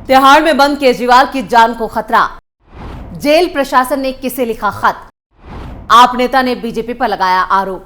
तिहाड़ में बंद केजरीवाल की जान को खतरा। जेल प्रशासन ने किसे लिखा खत। आप नेता ने बीजेपी पर लगाया आरोप।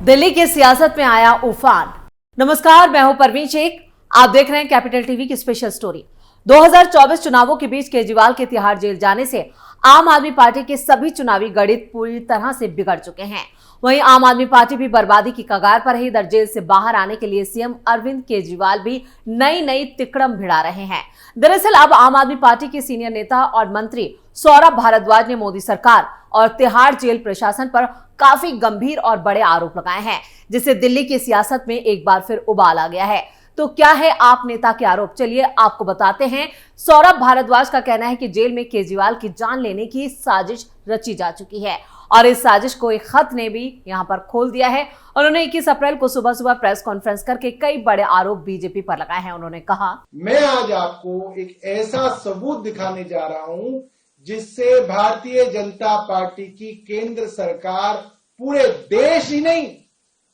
दिल्ली की सियासत में आया उफान। नमस्कार, मैं हूं परवीन शेख। आप देख रहे हैं कैपिटल टीवी की स्पेशल स्टोरी। 2024 चुनावों के बीच केजरीवाल के तिहाड़ जेल जाने से आम आदमी पार्टी के सभी चुनावी गणित पूरी तरह से बिगड़ चुके हैं। वहीं आम आदमी पार्टी भी बर्बादी की कगार पर है। इधर जेल से बाहर आने के लिए सीएम अरविंद केजरीवाल भी नई तिकड़म भिड़ा रहे हैं। दरअसल अब आम आदमी पार्टी के सीनियर नेता और मंत्री सौरभ भारद्वाज ने मोदी सरकार और तिहाड़ जेल प्रशासन पर काफी गंभीर और बड़े आरोप लगाए हैं, जिससे दिल्ली की सियासत में एक बार फिर उबाल आ गया है। तो क्या है आप नेता के आरोप, चलिए आपको बताते हैं। सौरभ भारद्वाज का कहना है कि जेल में केजरीवाल की जान लेने की साजिश रची जा चुकी है और इस साजिश को एक खत ने भी यहां पर खोल दिया है। उन्होंने 21 अप्रैल को सुबह प्रेस कॉन्फ्रेंस करके कई बड़े आरोप बीजेपी पर लगाए हैं। उन्होंने कहा, मैं आज आपको एक ऐसा सबूत दिखाने जा रहा हूं जिससे भारतीय जनता पार्टी की केंद्र सरकार पूरे देश ही नहीं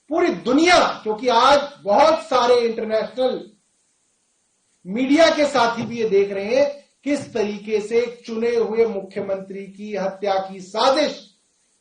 पूरी दुनिया, क्योंकि आज बहुत सारे इंटरनेशनल मीडिया के साथी भी ये देख रहे हैं किस तरीके से चुने हुए मुख्यमंत्री की हत्या की साजिश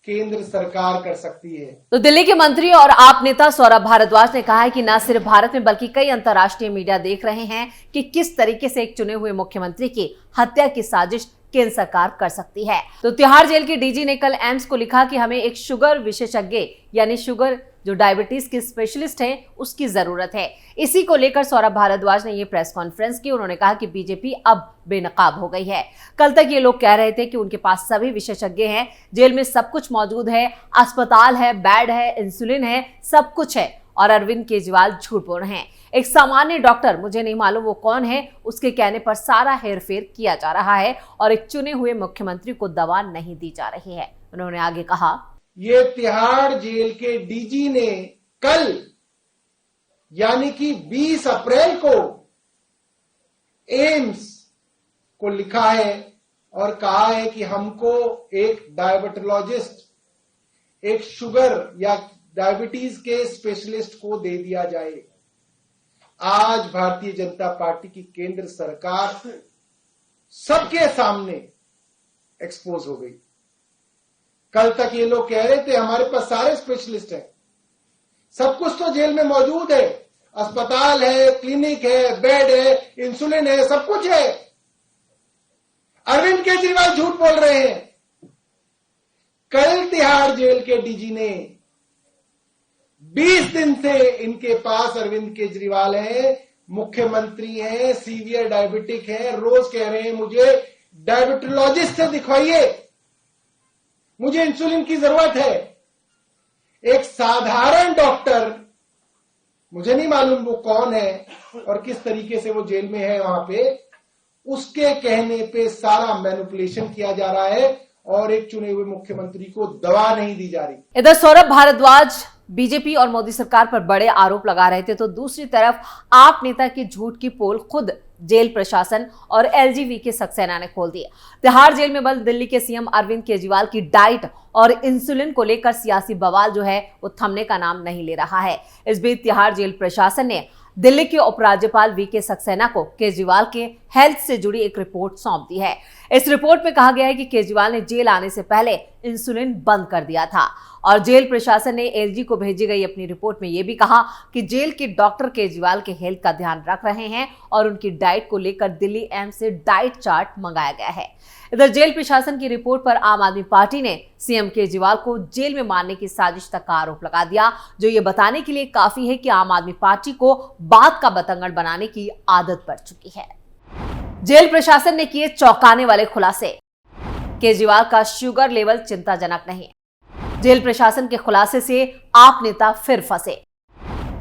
केंद्र सरकार कर सकती है। तो दिल्ली के मंत्री और आप नेता सौरभ भारद्वाज ने कहा है कि न सिर्फ भारत में बल्कि कई अंतर्राष्ट्रीय मीडिया देख रहे हैं कि किस तरीके से एक चुने हुए मुख्यमंत्री की हत्या की साजिश केंद्र सरकार कर सकती है। तो तिहाड़ जेल के डीजी ने कल एम्स को लिखा कि हमें एक शुगर विशेषज्ञ यानी शुगर जो डायबिटीज के स्पेशलिस्ट हैं उसकी जरूरत है। इसी को लेकर सौरभ भारद्वाज ने ये प्रेस कॉन्फ्रेंस की। उन्होंने कहा कि बीजेपी अब बेनकाब हो गई है। कल तक ये लोग कह रहे थे कि उनके पास सभी विशेषज्ञ हैं, जेल में सब कुछ मौजूद है, अस्पताल है, बेड है, इंसुलिन है, सब कुछ है, और अरविंद केजरीवाल झूठ बोल रहे हैं। एक सामान्य डॉक्टर, मुझे नहीं मालूम वो कौन है, उसके कहने पर सारा हेरफेर किया जा रहा है और एक चुने हुए मुख्यमंत्री को दवा नहीं दी जा रही है। उन्होंने आगे कहा, ये तिहाड़ जेल के डीजी ने कल यानी कि 20 अप्रैल को एम्स को लिखा है और कहा है कि हमको एक डायबिटोलॉजिस्ट, एक शुगर या डायबिटीज के स्पेशलिस्ट को दे दिया जाए। आज भारतीय जनता पार्टी की केंद्र सरकार सबके सामने एक्सपोज हो गई। कल तक ये लोग कह रहे थे हमारे पास सारे स्पेशलिस्ट हैं, सब कुछ तो जेल में मौजूद है, अस्पताल है, क्लिनिक है, बेड है, इंसुलिन है, सब कुछ है। अरविंद केजरीवाल झूठ बोल रहे हैं। कल तिहाड़ जेल के डीजी ने 20 दिन से इनके पास अरविंद केजरीवाल है, मुख्यमंत्री हैं, सीवियर डायबिटिक है, रोज कह रहे हैं मुझे डायबिटोलॉजिस्ट से दिखवाइए, मुझे इंसुलिन की जरूरत है। एक साधारण डॉक्टर, मुझे नहीं मालूम वो कौन है और किस तरीके से वो जेल में है वहां पे, उसके कहने पे सारा मैनिपुलेशन किया जा रहा है और एक चुने हुए मुख्यमंत्री को दवा नहीं दी जा रही। इधर सौरभ भारद्वाज बीजेपी और मोदी सरकार पर बड़े आरोप लगा रहे थे, तो दूसरी तरफ आप नेता की झूठ की पोल खुद जेल प्रशासन और एलजीवी सक्सेना ने खोल दी। तिहाड़ जेल में बंद दिल्ली के सीएम अरविंद केजरीवाल की डाइट और इंसुलिन को लेकर सियासी बवाल जो है वो थमने का नाम नहीं ले रहा है। इस बीच तिहाड़ जेल प्रशासन ने दिल्ली के उपराज्यपाल वीके सक्सेना को केजरीवाल के हेल्थ से जुड़ी एक रिपोर्ट सौंप दी है। इस रिपोर्ट में कहा गया है कि केजरीवाल ने जेल आने से पहले इंसुलिन बंद कर दिया था और जेल प्रशासन ने एलजी को भेजी गई अपनी रिपोर्ट में यह भी कहा कि जेल के डॉक्टर केजरीवाल के हेल्थ का ध्यान रख रहे हैं और उनकी डाइट को लेकर दिल्ली एम्स से डाइट चार्ट मंगाया गया है। इधर जेल प्रशासन की रिपोर्ट पर आम आदमी पार्टी ने सीएम केजरीवाल को जेल में मारने की साजिश तक का आरोप लगा दिया, जो ये बताने के लिए काफी है कि आम आदमी पार्टी को बात का बतंगड़ बनाने की आदत पड़ चुकी है। जेल प्रशासन ने किए चौंकाने वाले खुलासे। केजरीवाल का शुगर लेवल चिंताजनक नहीं। जेल प्रशासन के खुलासे से आप नेता फिर फंसे।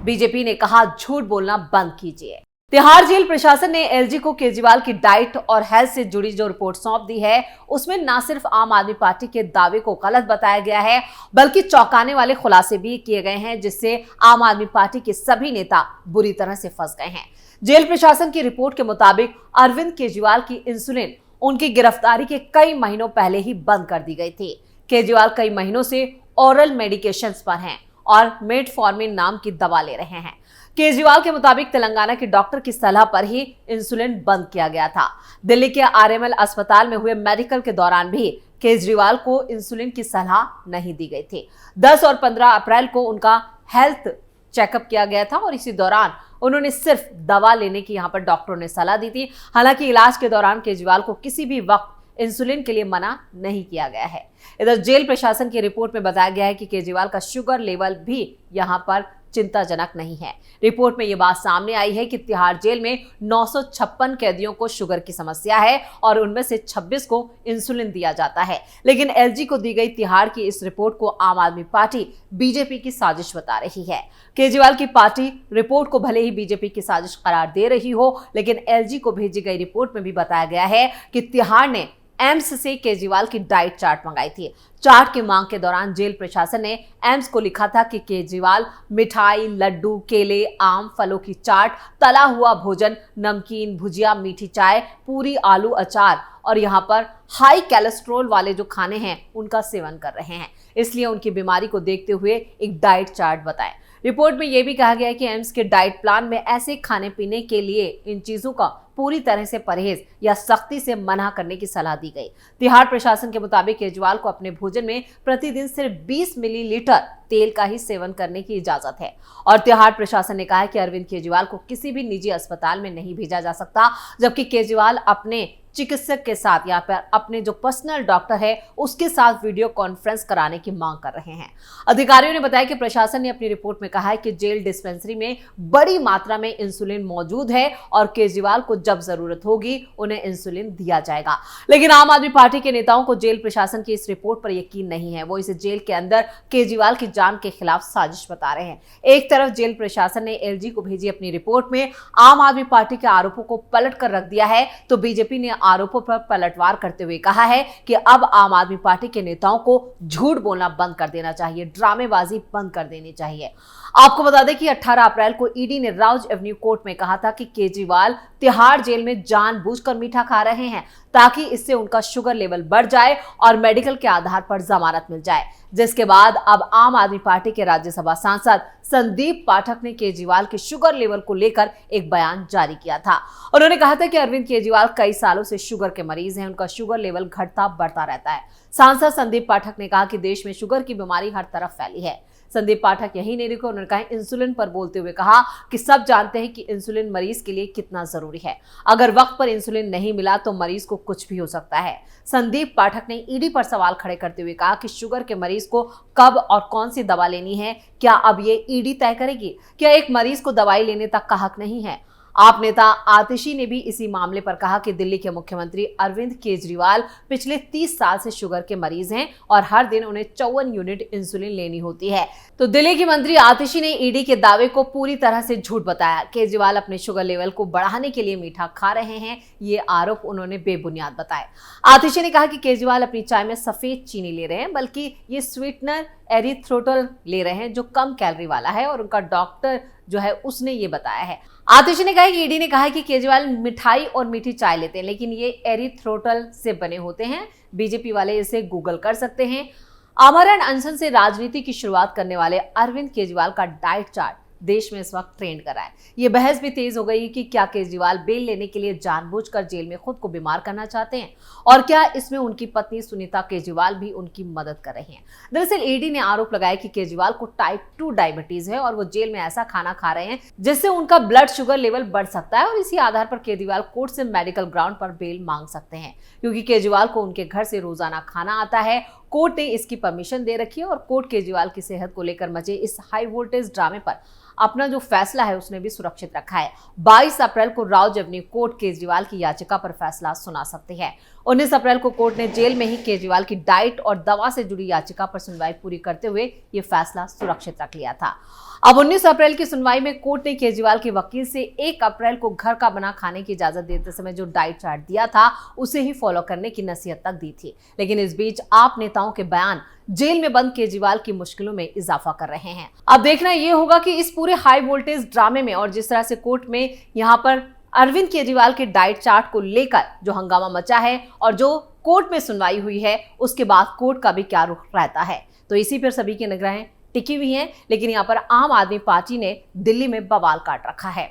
बीजेपी ने कहा झूठ बोलना बंद कीजिए। तिहाड़ जेल प्रशासन ने एलजी को केजरीवाल की डाइट और हेल्थ से जुड़ी जो रिपोर्ट सौंप दी है उसमें न सिर्फ आम आदमी पार्टी के दावे को गलत बताया गया है बल्कि चौंकाने वाले खुलासे भी किए गए हैं, जिससे आम आदमी पार्टी के सभी नेता बुरी तरह से फंस गए हैं। जेल प्रशासन की रिपोर्ट के मुताबिक अरविंद केजरीवाल की इंसुलिन उनकी गिरफ्तारी के कई महीनों पहले ही बंद कर दी गई थी। केजरीवाल कई महीनों से ओरल मेडिकेशंस पर हैं और मेटफॉर्मिन नाम की दवा ले रहे हैं। केजरीवाल के मुताबिक तेलंगाना के डॉक्टर की सलाह पर ही इंसुलिन बंद किया गया था। दिल्ली के आरएमएल अस्पताल में हुए मेडिकल के दौरान भी केजरीवाल को इंसुलिन की सलाह नहीं दी गई थी। 10 और 15 अप्रैल को उनका हेल्थ चेकअप किया गया था और इसी दौरान उन्होंने सिर्फ दवा लेने की यहां पर डॉक्टरों ने सलाह दी थी। हालांकि इलाज के दौरान केजरीवाल को किसी भी वक्त इंसुलिन के लिए मना नहीं किया गया है। इधर जेल प्रशासन की रिपोर्ट में बताया गया है कि केजरीवाल का शुगर लेवल भी यहां पर चिंताजनक नहीं है। रिपोर्ट में यह बात सामने आई है कि तिहाड़ जेल में 956 कैदियों को शुगर की समस्या है और उनमें से 26 को इंसुलिन दिया जाता है। लेकिन एलजी को दी गई तिहाड़ की इस रिपोर्ट को आम आदमी पार्टी बीजेपी की साजिश बता रही है। केजरीवाल की पार्टी रिपोर्ट को भले ही बीजेपी की साजिश करार दे रही हो, लेकिन एलजी को भेजी गई रिपोर्ट में भी बताया गया है कि तिहाड़ ने एम्स से केजरीवाल की डाइट चार्ट मंगाई थी। चार्ट की मांग के दौरान जेल प्रशासन ने एम्स को लिखा था कि केजरीवाल मिठाई, लड्डू, केले, आम, फलों की चाट, तला हुआ भोजन, नमकीन, भुजिया, मीठी चाय, पूरी, आलू, अचार और यहाँ पर हाई कोलेस्ट्रॉल वाले जो खाने हैं उनका सेवन कर रहे हैं, इसलिए उनकी बीमारी को देखते हुए एक डाइट चार्ट बताएं। रिपोर्ट में यह भी कहा गया है कि एम्स के डाइट प्लान में ऐसे खाने पीने के लिए इन चीजों का पूरी तरह से परहेज या सख्ती से मना करने की सलाह दी गई। तिहाड़ प्रशासन के मुताबिक केजरीवाल को अपने भोजन में प्रतिदिन सिर्फ 20 मिलीलीटर तेल का ही सेवन करने की इजाजत है और तिहाड़ प्रशासन ने कहा है कि अरविंद केजरीवाल को किसी भी निजी अस्पताल में नहीं भेजा जा सकता, जबकि केजरीवाल अपने चिकित्सक के साथ या फिर अपने जो पर्सनल डॉक्टर है उसके साथ वीडियो कॉन्फ्रेंस कराने की मांग कर रहे हैं। अधिकारियों ने बताया कि प्रशासन ने अपनी रिपोर्ट में कहा है कि जेल डिस्पेंसरी में बड़ी मात्रा में इंसुलिन मौजूद है और केजरीवाल को जब जरूरत होगी उन्हें इंसुलिन दिया जाएगा। लेकिन आम आदमी पार्टी के नेताओं को जेल प्रशासन की इस रिपोर्ट पर यकीन नहीं है। वो इसे जेल के अंदर केजरीवाल की जान के खिलाफ साजिश बता रहे हैं। एक तरफ जेल प्रशासन ने एलजी को भेजी अपनी रिपोर्ट में आम आदमी पार्टी के आरोपों को पलट कर रख दिया है, तो बीजेपी ने आरोपों पर पलटवार करते हुए कहा है कि अब आम आदमी पार्टी के नेताओं को झूठ बोलना बंद कर देना चाहिए, ड्रामेबाजी बंद कर देनी चाहिए। आपको बता दें कि 18 अप्रैल को ईडी ने राउज एवेन्यू कोर्ट में कहा था कि केजरीवाल तिहाड़ जेल में जानबूझकर मीठा खा रहे हैं ताकि इससे उनका शुगर लेवल बढ़ जाए और मेडिकल के आधार पर जमानत मिल जाए, जिसके बाद अब आम आदमी पार्टी के राज्यसभा सांसद संदीप पाठक ने केजरीवाल के शुगर लेवल को लेकर एक बयान जारी किया था। उन्होंने कहा था कि अरविंद केजरीवाल कई सालों से शुगर के मरीज हैं, उनका शुगर लेवल घटता बढ़ता रहता है। सांसद संदीप पाठक ने कहा कि देश में शुगर की बीमारी हर तरफ फैली है। संदीप पाठक यही नहीं रुके, उन्होंने कहा इंसुलिन पर बोलते हुए कहा कि सब जानते हैं कि इंसुलिन मरीज के लिए कितना जरूरी है। अगर वक्त पर इंसुलिन नहीं मिला तो मरीज को कुछ भी हो सकता है। संदीप पाठक ने ईडी पर सवाल खड़े करते हुए कहा कि शुगर के मरीज को कब और कौन सी दवा लेनी है, क्या अब ये ईडी तय करेगी? क्या एक मरीज को दवाई लेने तक का हक नहीं है? आप नेता आतिशी ने भी इसी मामले पर कहा कि दिल्ली के मुख्यमंत्री अरविंद केजरीवाल पिछले 30 साल से शुगर के मरीज हैं और हर दिन उन्हें 54 यूनिट इंसुलिन लेनी होती है। तो दिल्ली की मंत्री आतिशी ने ईडी के दावे को पूरी तरह से झूठ बताया। केजरीवाल अपने शुगर लेवल को बढ़ाने के लिए मीठा खा रहे हैं, ये आरोप उन्होंने बेबुनियाद बताए। आतिशी ने कहा कि केजरीवाल अपनी चाय में सफेद चीनी ले रहे हैं, बल्कि ये स्वीटनर एरिथ्रोटल ले रहे हैं जो कम कैलोरी वाला है और उनका डॉक्टर जो है उसने ये बताया है। आतिशी ने कहा कि ईडी ने कहा है कि केजरीवाल मिठाई और मीठी चाय लेते हैं, लेकिन ये एरिथ्रोटल से बने होते हैं। बीजेपी वाले इसे गूगल कर सकते हैं। आमरण अनशन से राजनीति की शुरुआत करने वाले अरविंद केजरीवाल का डाइट चार्ट देश में इस वक्त ट्रेंड कर रहा है। ये बहस भी तेज हो गई कि क्या केजरीवाल बेल लेने के लिए जानबूझकर जेल में खुद को बीमार करना चाहते हैं और क्या इसमें उनकी पत्नी सुनीता केजरीवाल भी उनकी मदद कर रही हैं। दरअसल ईडी ने आरोप लगाया कि केजरीवाल को टाइप 2 डायबिटीज है और वो जेल में ऐसा खाना खा रहे हैं जिससे उनका ब्लड शुगर लेवल बढ़ सकता है और इसी आधार पर केजरीवाल कोर्ट से मेडिकल ग्राउंड पर बेल मांग सकते हैं, क्योंकि केजरीवाल को उनके घर से रोजाना खाना आता है। कोर्ट ने इसकी परमिशन दे रखी है और कोर्ट केजरीवाल की सेहत को लेकर मचे इस हाई वोल्टेज ड्रामे पर अपना जो फैसला है उसने भी सुरक्षित रखा है। 22 अप्रैल को राउज एवेन्यू कोर्ट केजरीवाल की याचिका पर फैसला सुना सकती है। 19 अप्रैल को कोर्ट ने जेल में ही केजरीवाल की डाइट और दवा से जुड़ी याचिका पर सुनवाई पूरी करते हुए ये फैसला सुरक्षित रख लिया था। अब 19 अप्रैल की सुनवाई में कोर्ट ने केजरीवाल के वकील से 1 अप्रैल को घर का बना खाने की इजाजत देते समय जो डाइट चार्ट दिया था उसे ही फॉलो करने की नसीहत तक दी थी। लेकिन इस बीच आप नेताओं के बयान जेल में बंद केजरीवाल की मुश्किलों में इजाफा कर रहे हैं। अब देखना यह होगा कि इस पूरे हाई वोल्टेज ड्रामे में और जिस तरह से कोर्ट में यहाँ पर अरविंद केजरीवाल के डाइट चार्ट को लेकर जो हंगामा मचा है और जो कोर्ट में सुनवाई हुई है उसके बाद कोर्ट का भी क्या रुख रहता है। तो इसी पर सभी की निगाहें टिकी हुई हैं, लेकिन यहाँ पर आम आदमी पार्टी ने दिल्ली में बवाल काट रखा है।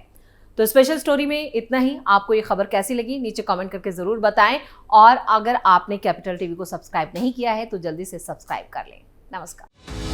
तो स्पेशल स्टोरी में इतना ही। आपको ये खबर कैसी लगी नीचे कमेंट करके जरूर बताएं, और अगर आपने कैपिटल टीवी को सब्सक्राइब नहीं किया है तो जल्दी से सब्सक्राइब कर लें। नमस्कार।